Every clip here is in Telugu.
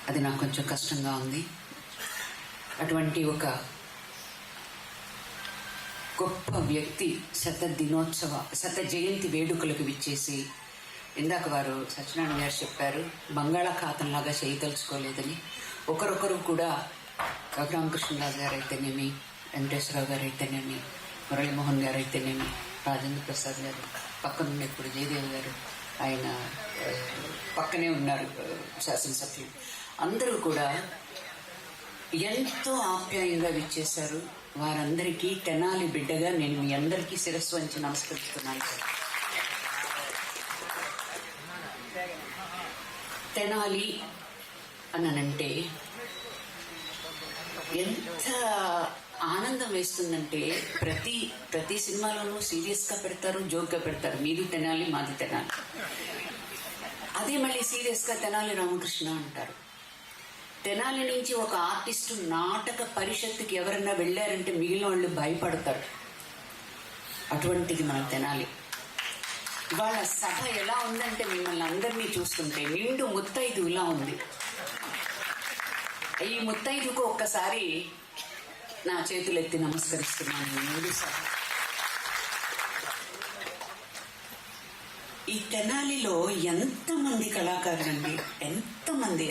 అది నాకు కొంచెం కష్టంగా ఉంది. అటువంటి ఒక గొప్ప వ్యక్తి శత జయంతి వేడుకలకు విచ్చేసి, ఇందాక వారు సత్యనారాయణ గారు చెప్పారు, బంగాళాఖాతంలాగా చేయదలుచుకోలేదని. ఒకరొకరు కూడా రఘురామకృష్ణరాజు గారు అయితేనేమి, వెంకటేశ్వరరావు గారు అయితేనేమి, మురళీమోహన్ గారు అయితేనేమి, రాజేంద్ర ప్రసాద్ గారు, పక్కన ఇప్పుడు జయదేవ్ గారు, ఆయన పక్కనే ఉన్నారు శాసనసభ్యులు, అందరూ కూడా ఎంతో ఆప్యాయంగా విచ్చేశారు. వారందరికీ తెనాలి బిడ్డగా నేను మీ అందరికీ శిరస్సు వంచి నమస్కరిస్తున్నాను సార్. తెనాలి అనంటే ఎంత ఆనందం వేస్తుందంటే, ప్రతి సినిమాలోనూ సీరియస్గా పెడతారు, జోక్గా పెడతారు, మీది తెనాలి మాది తెనాలి. అదే మళ్ళీ సీరియస్గా తెనాలి రామకృష్ణ అంటారు. తెనాలి నుంచి ఒక ఆర్టిస్టు నాటక పరిషత్తుకి ఎవరన్నా వెళ్ళారంటే మిగిలిన వాళ్ళు భయపడతారు. అటువంటిది మన తెనాలి. ఇవాళ సభ ఎలా ఉందంటే మిమ్మల్ని అందరినీ చూస్తుంటే నిండు ముత్తైదులా ఉంది. ఈ ముత్తైదుకు ఒక్కసారి నా చేతులెత్తి నమస్కరిస్తున్నాను. మూడు సభ ఈ తెనాలిలో ఎంతమంది కళాకారులండి, ఎంతమంది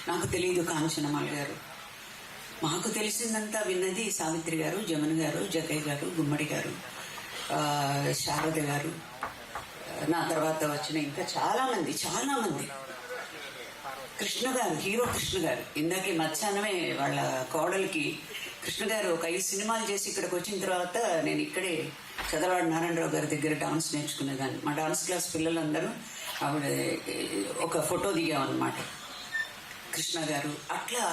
నాకు తెలియదు. కాంచనమాల గారు, మాకు తెలిసిందంతా విన్నది సావిత్రి గారు, జమున గారు, జగయ్య గారు, గుమ్మడి గారు, శారద గారు, నా తర్వాత వచ్చిన ఇంకా చాలా మంది. కృష్ణ గారు, హీరో కృష్ణ గారు, ఇందాకే మధ్యాహ్నమే వాళ్ళ కోడలికి కృష్ణ గారు ఒక 5 సినిమాలు చేసి ఇక్కడికి వచ్చిన తర్వాత నేను ఇక్కడే చదలవాడ నారాయణరావు గారి దగ్గర డాన్స్ నేర్చుకునేదాన్ని. మా డాన్స్ క్లాస్ పిల్లలందరూ ఆవిడ ఒక ఫోటో దిగామన్నమాట. కృష్ణ గారు అట్లా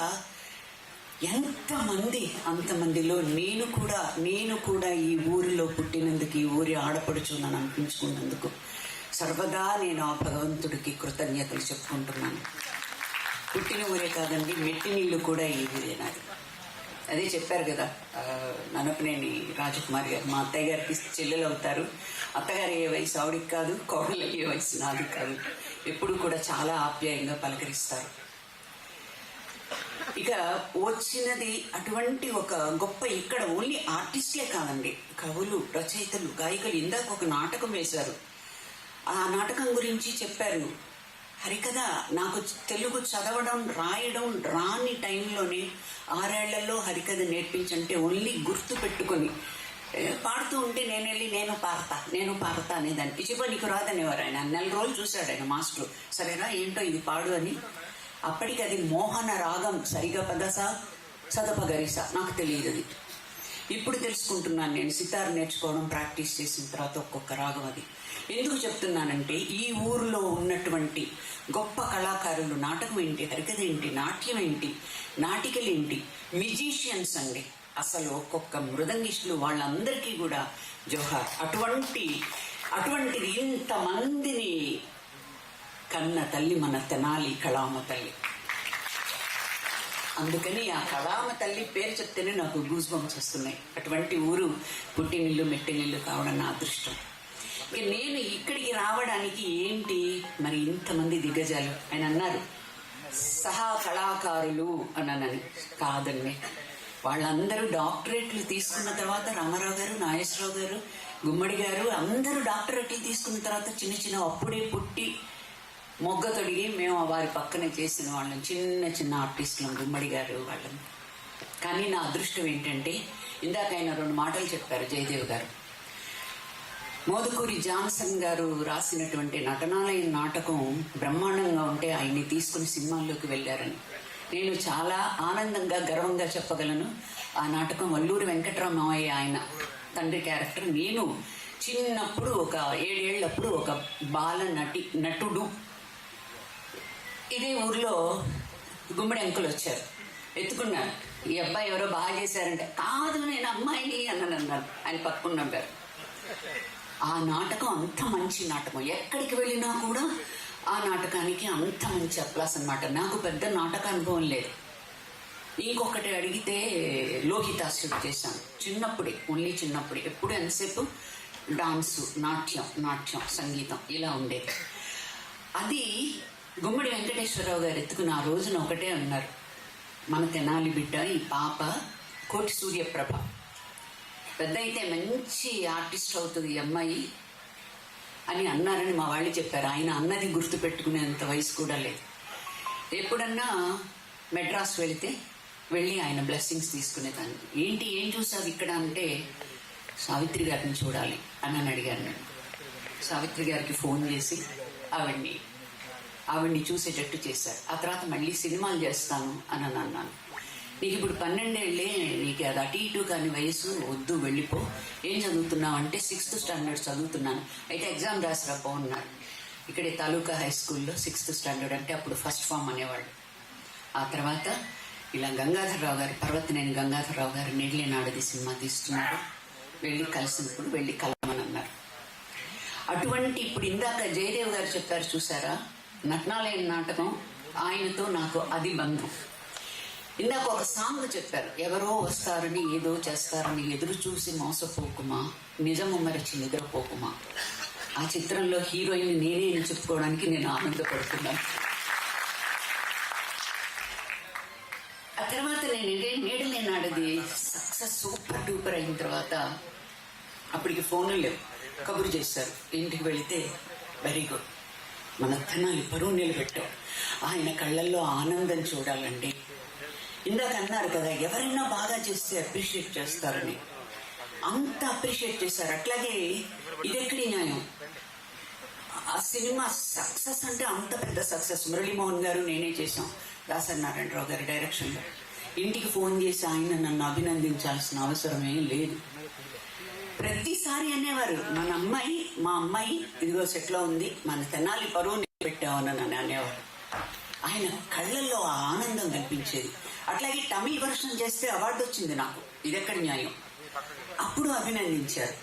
ఎంతమంది, అంతమందిలో నేను కూడా ఈ ఊరిలో పుట్టినందుకు, ఈ ఊరి ఆడపడుచు నన్ను అనిపించుకున్నందుకు సర్వదా నేను ఆ భగవంతుడికి కృతజ్ఞతలు చెప్పుకుంటున్నాను. పుట్టిన ఊరే కాదండి, మెట్టి నీళ్ళు కూడా ఈ ఊరే నాది. అదే చెప్పారు కదా ననపనేని రాజకుమారి గారు, మా అత్తయ్య గారికి చెల్లెలు అవుతారు. అత్తగారు ఏ వయసు ఆవిడికి కాదు, కోడలు ఏ వయసు నాది కాదు. ఎప్పుడు కూడా చాలా ఆప్యాయంగా పలకరిస్తారు. ఇక వచ్చినది అటువంటి ఒక గొప్ప, ఇక్కడ ఓన్లీ ఆర్టిస్టులే కాదండి, కవులు, రచయితలు, గాయకులు. ఇందాక ఒక నాటకం వేశారు, ఆ నాటకం గురించి చెప్పారు. హరికథ నాకు తెలుగు చదవడం రాయడం రాని టైంలోనే 6 ఏళ్లలో హరికథ నేర్పించంటే ఓన్లీ గుర్తు పెట్టుకొని పాడుతూ ఉంటే నేను వెళ్ళి నేను పాడతా అనేదాన్ని. పిచ్చిపో నీకు రాదనేవారు ఆయన. 4 రోజులు చూశాడు ఆయన మాస్టరు. సరేనా ఏంటో ఇది పాడు అని. అప్పటికి అది మోహన రాగం, సరిగా పదసా సదపగరిసా, నాకు తెలియదు అది. ఇప్పుడు తెలుసుకుంటున్నాను నేను, సితార్ నేర్చుకోవడం ప్రాక్టీస్ చేసిన తర్వాత ఒక్కొక్క రాగం అది. ఎందుకు చెప్తున్నానంటే ఈ ఊరిలో ఉన్నటువంటి గొప్ప కళాకారులు, నాటకం ఏంటి, హరికథ ఏంటి, నాట్యం ఏంటి, నాటికలేంటి, మ్యూజిషియన్స్ అండి, అసలు ఒక్కొక్క మృదంగిష్టులు, వాళ్ళందరికీ కూడా జోహార్. అటువంటిది ఇంతమందిని కన్న తల్లి మన తెనాలి కళామ తల్లి. అందుకని ఆ కళామ తల్లి పేరు చెప్తేనే నాకు గూస్ బంప్స్ వస్తున్నాయి. అటువంటి ఊరు పుట్టినిల్లు మెట్టినిల్లు కావడం నా అదృష్టం. ఇక నేను ఇక్కడికి రావడానికి ఏంటి మరి ఇంతమంది దిగ్గజాలు. ఆయన అన్నారు సహా కళాకారులు అన్నానని. కాదండి, వాళ్ళందరూ డాక్టరేట్లు తీసుకున్న తర్వాత, రామారావు గారు, నాగేశ్వరరావు గారు, గుమ్మడి గారు అందరూ డాక్టరేట్లు తీసుకున్న తర్వాత చిన్న అప్పుడే పుట్టి మొగ్గ తొడిగి మేము వారి పక్కనే చేసిన వాళ్ళం, చిన్న ఆర్టిస్టులం, గుమ్మడి గారు వాళ్ళని. కానీ నా అదృష్టం ఏంటంటే ఇందాక ఆయన 2 మాటలు చెప్పారు జయదేవ్ గారు. మోదుకూరి జాన్సన్ గారు రాసినటువంటి నటనాలయ నాటకం బ్రహ్మాండంగా ఉంటే ఆయన్ని తీసుకుని సినిమాల్లోకి వెళ్ళారని నేను చాలా ఆనందంగా గర్వంగా చెప్పగలను. ఆ నాటకం వల్లూరి వెంకటరామయ్య ఆయన తండ్రి క్యారెక్టర్. నేను చిన్నప్పుడు ఒక 7 ఏళ్లప్పుడు ఒక బాల నటుడు ఇదే ఊర్లో గుమ్మడి అంకులు వచ్చారు, ఎత్తుకున్నారు. ఈ అబ్బాయి ఎవరో బాగా చేశారంటే, కాదు నేను అమ్మాయిని అన్నారు. ఆయన పక్కన నవ్వారు. ఆ నాటకం అంత మంచి నాటకం, ఎక్కడికి వెళ్ళినా కూడా ఆ నాటకానికి అంత మంచి అప్లాస్ అనమాట. నాకు పెద్ద నాటక అనుభవం లేదు. ఇంకొకటి అడిగితే లోహితాసుడు చేశాను చిన్నప్పుడే, ఓన్లీ చిన్నప్పుడే. ఎప్పుడు ఎంతసేపు డాన్సు, నాట్యం, సంగీతం ఇలా ఉండేది. అది గుమ్మడి వెంకటేశ్వరరావు గారు ఎత్తుకుని ఆ రోజున ఒకటే అన్నారు, మన తెనాలి బిడ్డ ఈ పాప కోటి సూర్యప్రభ, పెద్ద అయితే మంచి ఆర్టిస్ట్ అవుతుంది ఈ అమ్మాయి అని అన్నారని మా వాళ్ళు చెప్పారు. ఆయన అన్నది గుర్తు పెట్టుకునేంత వయసు కూడా లేదు. ఎప్పుడన్నా మెడ్రాస్ వెళ్ళి ఆయన బ్లెస్సింగ్స్ తీసుకునేదాన్ని. ఏంటి ఏం చూసావు ఇక్కడ అంటే, సావిత్రి గారిని చూడాలి అని అడిగాను నేను. సావిత్రి గారికి ఫోన్ చేసి ఆవిడ్ని చూసేటట్టు చేశారు. ఆ తర్వాత మళ్ళీ సినిమాలు చేస్తాను అని అన్నాను. నీకు ఇప్పుడు 12 ఏళ్ళే, నీకు అది అటు ఇటు కాని వయసు, వద్దు వెళ్ళిపో. ఏం చదువుతున్నావు అంటే 6th స్టాండర్డ్ చదువుతున్నాను. అయితే ఎగ్జామ్ రాసిరా ఉన్నారు. ఇక్కడే తాలూకా హై స్కూల్లో 6th స్టాండర్డ్ అంటే అప్పుడు ఫస్ట్ ఫామ్ అనేవాళ్ళు. ఆ తర్వాత ఇలా గంగాధరరావు గారు, పర్వతనేని గంగాధరరావు గారు నీళ్ళే నాడది సినిమా తీస్తున్నారు, వెళ్ళి కలిసినప్పుడు వెళ్ళి కలమని అన్నారు. అటువంటి ఇప్పుడు ఇందాక జయదేవ్ గారు చెప్పారు చూసారా, నటనాలయం నాటకం, ఆయనతో నాకు అది బంధం. ఇందాక ఒక సాంగ్ చెప్పారు, ఎవరో వస్తారని ఏదో చేస్తారని ఎదురు చూసి మోసపోకుమా, నిజము మరచి నిద్రపోకుమా. ఆ చిత్రంలో హీరోయిన్ నేనే అని చెప్పుకోవడానికి నేను ఆనందపడుతున్నాను. ఆ తర్వాత నీడలే నాడది సక్సెస్ సూపర్ డూపర్ అయిన తర్వాత అప్పటికి ఫోన్లు లేవు, కబురు చేశారు. ఇంటికి వెళితే వెరీ గుడ్, మన తెనాలి పరువు నిలబెట్టాం, ఆయన కళ్ళల్లో ఆనందం చూడాలండి. ఇందాక అన్నారు కదా, ఎవరైనా బాగా చేస్తే అప్రిషియేట్ చేస్తారని, అంత అప్రిషియేట్ చేశారు. అట్లాగే ఇదెక్కడి న్యాయం, ఆ సినిమా సక్సెస్ అంటే అంత పెద్ద సక్సెస్. మురళీమోహన్ గారు నేనే చేశాం, దాసరి నారాయణరావు గారి డైరెక్షన్లో. ఇంటికి ఫోన్ చేసి ఆయన నన్ను అభినందించాల్సిన అవసరమే లేదు. ప్రతిసారి అనేవారు, మా అమ్మాయి ఇదిగో సెట్లో ఉంది, మన తెనాలి పరువు పెట్టామని అనేవారు. ఆయన కళ్ళల్లో ఆ ఆనందం కనిపించేది. అట్లాగే తమిళ్ వర్షన్ చేస్తే అవార్డు వచ్చింది నాకు, ఇదెక్కడి న్యాయం. అప్పుడు అభినందించారు.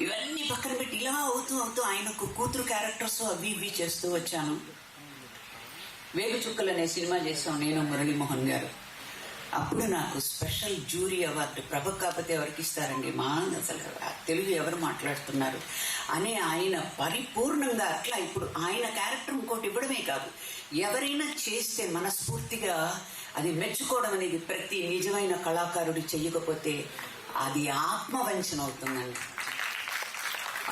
ఇవన్నీ పక్కన పెట్టి ఇలా అవుతూ ఆయనకు కూతురు క్యారెక్టర్స్ అవి ఇవి చేస్తూ వచ్చాను. వేగు చుక్కలు అనే సినిమా చేసాం నేను, మురళీమోహన్ గారు. అప్పుడు నాకు స్పెషల్ జ్యూరీ అవార్డు, ప్రభ కాకపోతే ఎవరికి ఇస్తారండి, మా అసలు తెలుగు ఎవరు మాట్లాడుతున్నారు అని ఆయన పరిపూర్ణంగా అట్లా. ఇప్పుడు ఆయన క్యారెక్టర్ ఇంకోటి ఇవ్వడమే కాదు, ఎవరైనా చేస్తే మనస్ఫూర్తిగా అది మెచ్చుకోవడం అనేది ప్రతి నిజమైన కళాకారుడు చెయ్యకపోతే అది ఆత్మవంచన అవుతుందండి.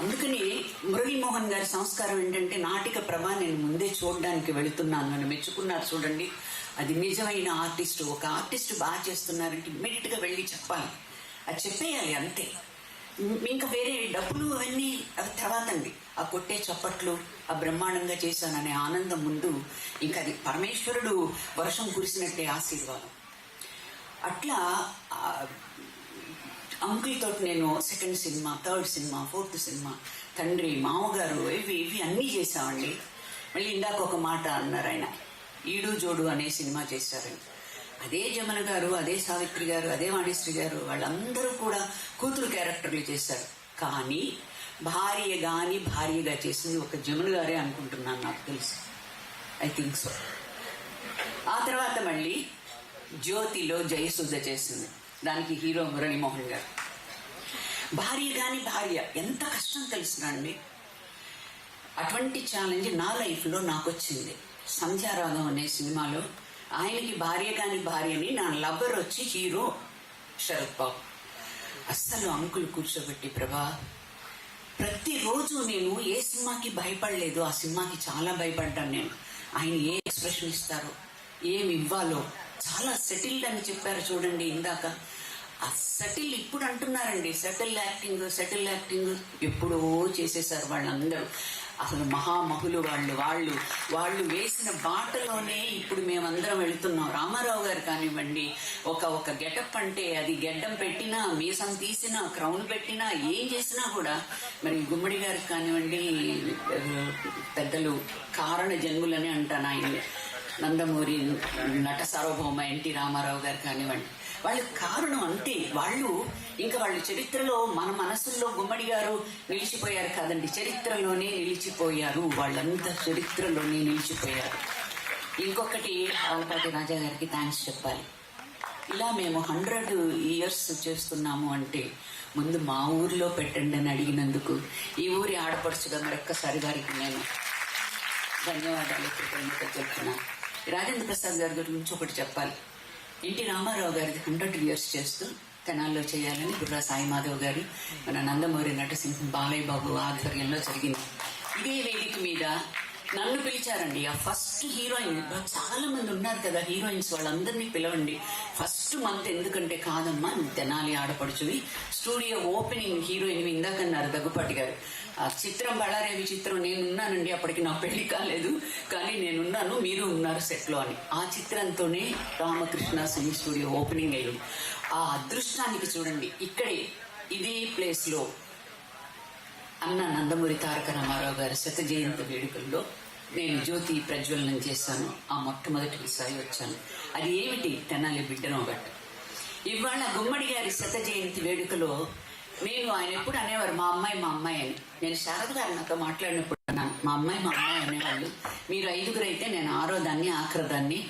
అందుకని మురళీమోహన్ గారి సంస్కారం ఏంటంటే, నాటిక ప్రభ నేను ముందే చూడడానికి వెళుతున్నాను అని మెచ్చుకున్నారు చూడండి. అది నిజమైన ఆర్టిస్టు. ఒక ఆర్టిస్ట్ బాగా చేస్తున్నారంటే ఇమ్మీడియట్గా వెళ్ళి చెప్పాలి, అది చెప్పేయాలి అంతే. ఇంకా వేరే డబ్బులు అవన్నీ అవి తర్వాత అండి. ఆ కొట్టే చప్పట్లు, ఆ బ్రహ్మాండంగా చేశాననే ఆనందం ముందు ఇంకా అది పరమేశ్వరుడు వర్షం కురిసినట్టే ఆశీర్వాదం. అట్లా అంకుల్ తోటి నేను 2nd cinema, 3rd cinema, 4th cinema, తండ్రి, మామగారు, ఇవి అన్నీ చేశామండి. మళ్ళీ ఇందాక ఒక మాట అన్నారు ఆయన, ఈడు జోడు అనే సినిమా చేశారండి. అదే జమన గారు, అదే సావిత్రి గారు, అదే వాణిశ్రీ గారు, వాళ్ళందరూ కూడా కూతురు క్యారెక్టర్లు చేశారు. కానీ భార్యగా చేసింది ఒక జమున గారే అనుకుంటున్నాను, నాకు తెలుసు. I think so. ఆ తర్వాత మళ్ళీ జ్యోతిలో జయసుధ చేసింది, దానికి హీరో మురళీమోహన్ గారు. భార్య ఎంత కష్టం తెలుసునండి. అటువంటి ఛాలెంజ్ నా లైఫ్లో నాకు వచ్చింది. సంధ్యారాగం అనే సినిమాలో ఆయనకి భార్యని నా లవ్వర్ వచ్చి హీరో శరత్ బాబు. అస్సలు అంకులు కూర్చోబెట్టి, ప్రభా ప్రతిరోజు నేను ఏ సినిమాకి భయపడలేదు, ఆ సినిమాకి చాలా భయపడ్డాను నేను. ఆయన ఏ ఎక్స్ప్రెషన్ ఇస్తారో, ఏమి ఇవ్వాలో చాలా సెటిల్డ్ అని చెప్పారు చూడండి ఇందాక. ఆ సెటిల్ ఇప్పుడు అంటున్నారండి, సెటిల్ యాక్టింగ్ ఎప్పుడో చేసేసారు వాళ్ళందరూ. అసలు మహామహులు వాళ్ళు వేసిన బాటలోనే ఇప్పుడు మేమందరం వెళుతున్నాం. రామారావు గారు కానివ్వండి, ఒక గెటప్ అంటే అది గెడ్డం పెట్టినా, మీసం తీసినా, క్రౌన్ పెట్టినా, ఏం చేసినా కూడా. మరి గుమ్మడి గారికి కానివ్వండి, పెద్దలు కారణ జన్ములని అంటాను ఆయన, నందమూరి నట సార్వభౌమ ఎన్టీ రామారావు గారు కానివ్వండి, వాళ్ళ కారణం అంతే. వాళ్ళు చరిత్రలో, మన మనసుల్లో గుమ్మడి గారు నిలిచిపోయారు కాదండి, చరిత్రలోనే నిలిచిపోయారు. వాళ్ళంతా చరిత్రలోనే నిలిచిపోయారు. ఇంకొకటి ఆలపాటి రాజా గారికి థ్యాంక్స్ చెప్పాలి. ఇలా మేము 100 years చేస్తున్నాము అంటే ముందు మా ఊర్లో పెట్టండి అని అడిగినందుకు ఈ ఊరి ఆడపడుచుగా మరొక్కసారి వారికి నేను ధన్యవాదాలు కృతజ్ఞత చెప్తున్నాను. రాజేంద్ర ప్రసాద్ గారి గురించి ఒకటి చెప్పాలి. ఎన్టీ రామారావు గారిది 100 years చేస్తూ తెనాల్లో చేయాలని బుర్రా సాయి మాధవ్ గారు, మన నందమూరి నటసింహం బాలయ్య బాబు ఆధ్వర్యంలో జరిగింది. ఇదే వేదిక మీద నన్ను పిలిచారండి. ఆ ఫస్ట్ హీరోయిన్, చాలా మంది ఉన్నారు కదా హీరోయిన్స్, వాళ్ళందరినీ పిలవండి ఫస్ట్ మంత్, ఎందుకంటే కాదమ్మా నువ్వు తెనాలి ఆడపడుచువి, స్టూడియో ఓపెనింగ్ హీరోయిన్ ఇందాకన్నారు దగ్గుపాటి గారు. ఆ చిత్రం బళ్ళారేవి చిత్రం నేనున్నానండి, అప్పటికి నా పెళ్లి కాలేదు, కానీ నేనున్నాను, మీరు ఉన్నారు సెట్లో అని. ఆ చిత్రంతోనే రామకృష్ణ సినీ స్టూడియో ఓపెనింగ్ అయ్యింది. ఆ అదృష్టానికి చూడండి, ఇక్కడే ఇదే ప్లేస్ లో అన్న నందమూరి తారక రామారావు గారి 100వ జయంతి వేడుకల్లో నేను జ్యోతి ప్రజ్వలనం చేశాను. ఆ మొట్టమొదటిసారి వచ్చాను. అది ఏమిటి, తెనాలి బిడ్డను ఒకటి. ఇవాళ గుమ్మడి గారి 100వ జయంతి వేడుకలో నేను, ఆయన ఎప్పుడు అనేవారు మా అమ్మాయి అని. నేను శారద గారు నాతో మాట్లాడినప్పుడు అన్నాను, మా అమ్మాయి అనేవాళ్ళు. మీరు 5గురు అయితే నేను 6వ దాన్ని ఆఖరి దాన్ని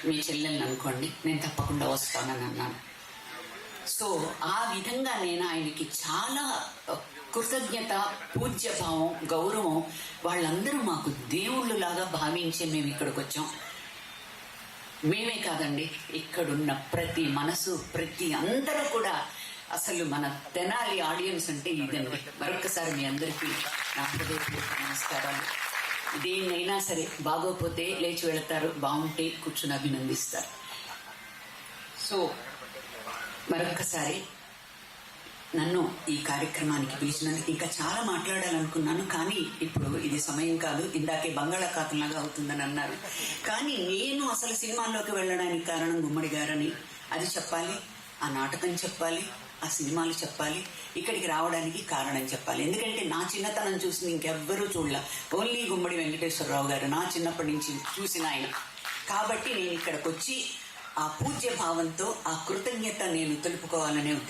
మీ చెల్లెల్ని అనుకోండి, నేను తప్పకుండా వస్తానని అన్నాను. సో ఆ విధంగా నేను ఆయనకి చాలా కృతజ్ఞత, పూజ్యభావం, గౌరవం. వాళ్ళందరూ మాకు దేవుళ్ళు లాగా భావించే మేము ఇక్కడికి వచ్చాం. మేమే కాదండి, ఇక్కడున్న ప్రతి మనసు, ప్రతి అందరూ కూడా అసలు మన తెనాలి ఆడియన్స్ అంటే ఇదండి. మరొకసారి మీ అందరికీ నా హృదయపూర్వక నమస్కారాలు. దేన్నైనా సరే బాగోపోతే లేచి వెళతారు, బాగుంటే కూర్చుని అభినందిస్తారు. సో మరొక్కసారి నన్ను ఈ కార్యక్రమానికి పిలిచినందుకు ఇంకా చాలా మాట్లాడాలనుకున్నాను, కానీ ఇప్పుడు ఇది సమయం కాదు. ఇందాకే బంగాళాఖాతంలాగా అవుతుందని అన్నారు, కానీ నేను అసలు సినిమాల్లోకి వెళ్ళడానికి కారణం గుమ్మడి గారని అది చెప్పాలి, ఆ నాటకం చెప్పాలి, ఆ సినిమాలు చెప్పాలి, ఇక్కడికి రావడానికి కారణం చెప్పాలి. ఎందుకంటే నా చిన్నతనం చూసింది ఇంకెవ్వరూ చూడలే, ఓన్లీ గుమ్మడి వెంకటేశ్వరరావు గారు నా చిన్నప్పటి నుంచి చూసిన ఆయన. కాబట్టి నేను ఇక్కడికి వచ్చి ఆ పూజ్య భావంతో ఆ కృతజ్ఞత నేను తెలుపుకోవాలనే ఉద్దేశం